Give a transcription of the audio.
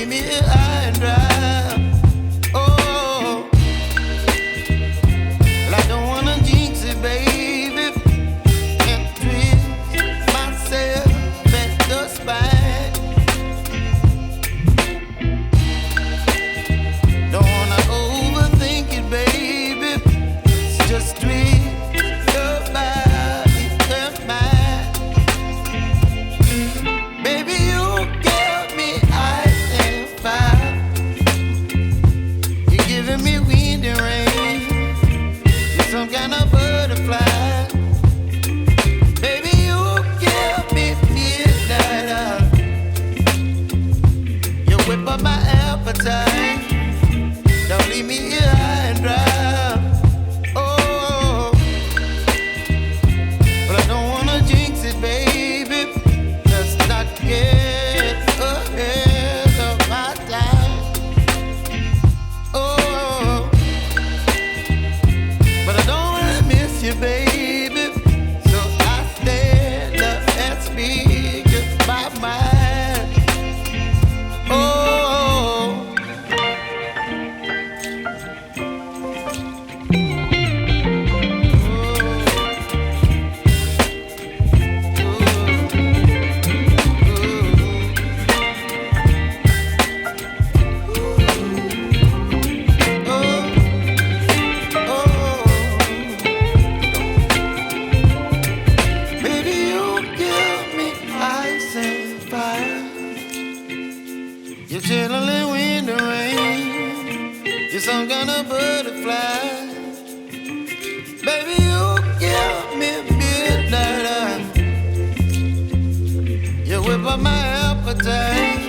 leave me high and dry. Oh, well, I don't wanna jinx it, baby, and twist myself at the spine. Don't wanna overthink it, baby. It's just twist your body and mine. Baby, you give me ice and fire. You're giving me wind and rain. You're some kind of butterfly. Baby, you give me midnight. You whip up my appetite. Don't leave me here high and dry. Oh, but I don't wanna jinx it, baby. Let's not get ahead of my time. Oh, but I don't wanna miss you, baby. So I stand up and speak my mind. Oh. Baby, you give me ice and fire. You're chilling wind and rain. You're some kind of butterfly. Baby, you give me midnight. You whip up my appetite.